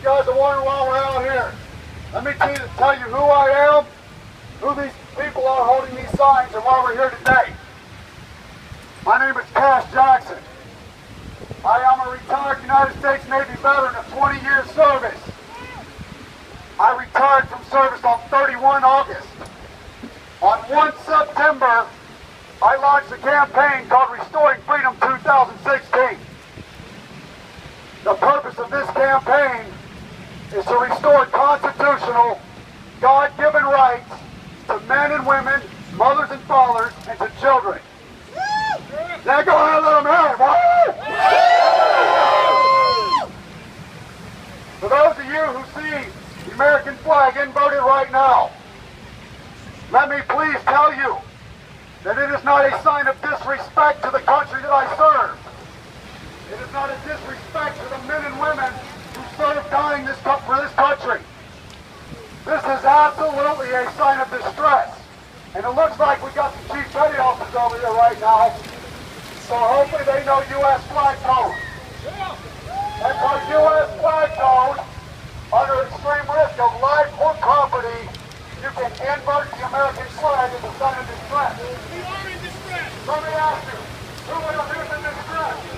You guys are wondering why we're out here. Let me tell you who I am, who these people are holding these signs, and why we're here today. My name is Kash. I am a retired United States Navy veteran of 20 years service. I retired from service on 31 August. On 1 September, I launched a campaign called Restoring Freedom 2016. The purpose of this campaign is to restore constitutional, God-given rights to men and women, mothers and fathers, and to children. Now go ahead and let them hear it. For those of you who see the American flag inverted right now, let me please tell you that it is not a sign of disrespect to the country that I serve. It is not a disrespect to the men and women who serve dying for this country. This is absolutely a sign of distress. And it looks like we got some chief petty officers over here right now. So hopefully they know U.S. flag code. And for U.S. flag code, under extreme risk of life or property, you can invert the American flag as a sign of distress. We are in distress. Let me ask you, who would have been in distress?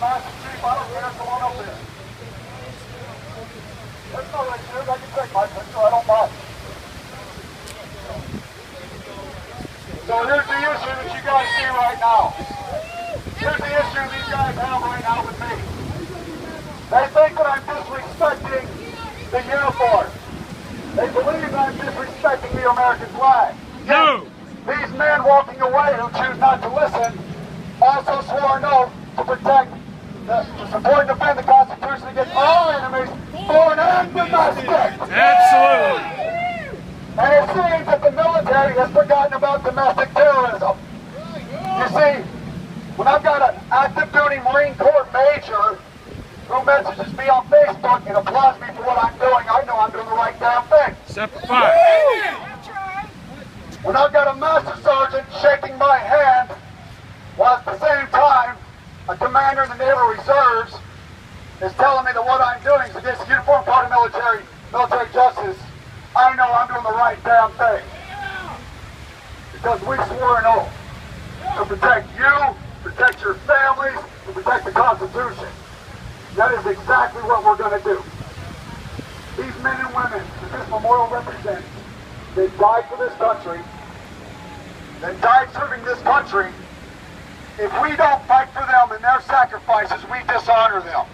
I don't care, come on up there. That's all right, dude. I can take my picture, I don't mind. So here's the issue that you guys see right now. Here's the issue these guys have right now with me. They think that I'm disrespecting the uniform. They believe I'm disrespecting the American flag. No! These men walking away who choose not to listen also swore an oath to protect, to support and defend the Constitution against all enemies, foreign and domestic. Absolutely. And it seems that the military has forgotten about domestic terrorism. You see, when I've got an active duty Marine Corps major who messages me on Facebook and applauds me for what I'm doing, I know I'm doing the right damn thing. Semper Fi. When I've got a master sergeant shaking my hand, while at the same time, a commander in the Naval Reserves is telling me that what I'm doing is against the uniform code of military justice, I know I'm doing the right damn thing. Because we swore an oath to protect you, protect your families, to protect the Constitution. That is exactly what we're going to do. These men and women that this memorial represents, they died for this country, they died serving this country. If we don't fight for them and their sacrifices, we dishonor them.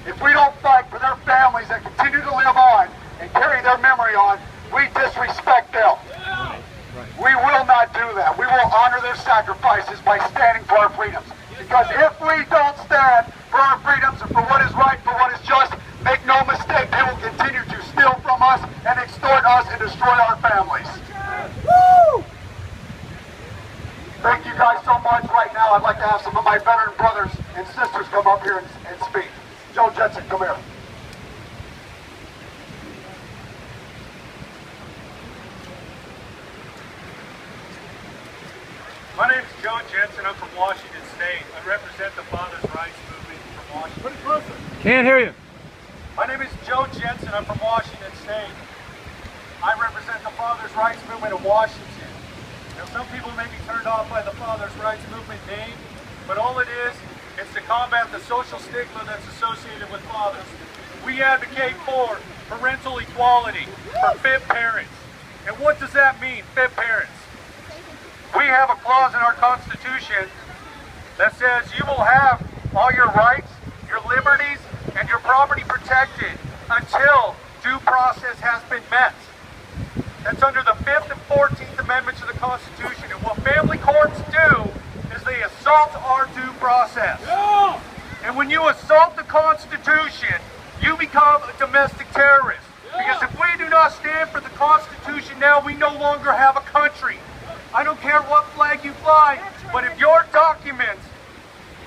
If we don't fight for their families that continue to live on and carry their memory on, we disrespect them. We will not do that. We will honor their sacrifices by standing for our freedoms. Because if we don't stand for our freedoms and for what is right, for what is just, make no mistake, they will continue to steal from us and extort us and destroy our families. Woo! Thank you guys so much. Right now, I'd like to have some of my veteran brothers and sisters come up here and speak. Joe Jensen, come here. My name is Joe Jensen. I'm from Washington State. I represent the Fathers' Rights Movement from Washington. Can't hear you. My name is Joe Jensen. I'm from Washington State. I represent the Fathers' Rights Movement of Washington. Now, some people may be turned off by the Fathers' Rights Movement name, but all it is to combat the social stigma that's associated with fathers. We advocate for parental equality for fit parents. And what does that mean, fit parents? We have a clause in our Constitution that says you will have all your rights, your liberties, and your property protected until due process has been met. That's under the 5th and 14th Amendments of the Constitution. And what family courts do is they assault our due process. Yeah. And when you assault the Constitution, you become a domestic terrorist. Yeah. Because if we do not stand for the Constitution now, we no longer have a country. I don't care what flag you fly, but if your documents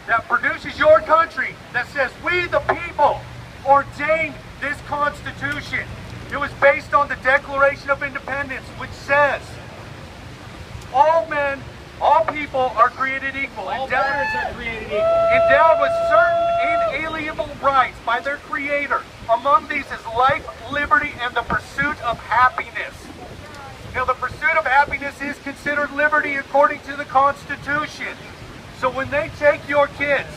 that produces your country that says we the people ordained this Constitution, it was based on the Declaration of Independence. Independence, which says all men, all people are created equal, endowed with certain inalienable rights by their Creator. Among these is life, liberty, and the pursuit of happiness. Now, the pursuit of happiness is considered liberty according to the Constitution. So when they take your kids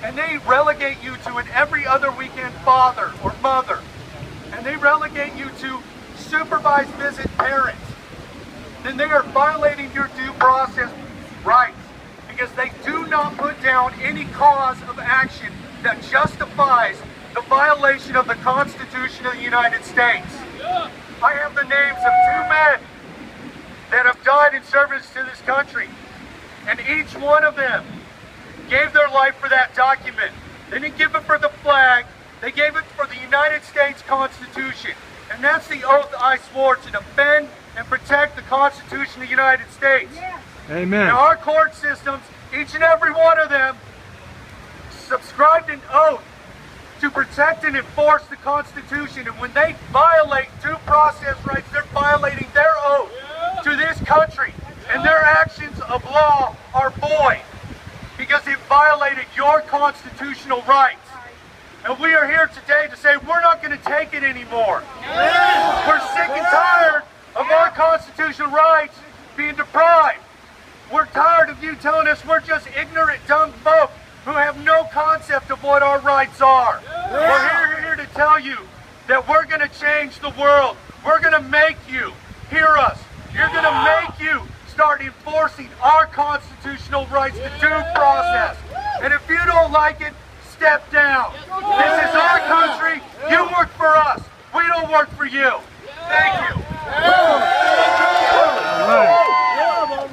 and they relegate you to an every other weekend father or mother, and they relegate you to supervised visit parents, then they are violating your due process rights, because they do not put down any cause of action that justifies the violation of the Constitution of the United States. I have the names of 2 men that have died in service to this country, and each one of them gave their life for that document. They didn't give it for the flag, they gave it for the United States Constitution. And that's the oath I swore, to defend and protect the Constitution of the United States. Amen. Now, our court systems, each and every one of them, subscribed an oath to protect and enforce the Constitution. And when they violate due process rights, they're violating their oath to this country. And their actions of law are void, because it violated your constitutional rights. And we are here today to say we're not going to take it anymore. We're sick and tired of our constitutional rights being deprived. We're tired of you telling us we're just ignorant, dumb folk who have no concept of what our rights are. We're here to tell you that we're going to change the world. We're going to make you hear us. You're going to make you start enforcing our constitutional rights, the due process. And if you don't like it, step down. This is our country. You work for us. We don't work for you. Thank you.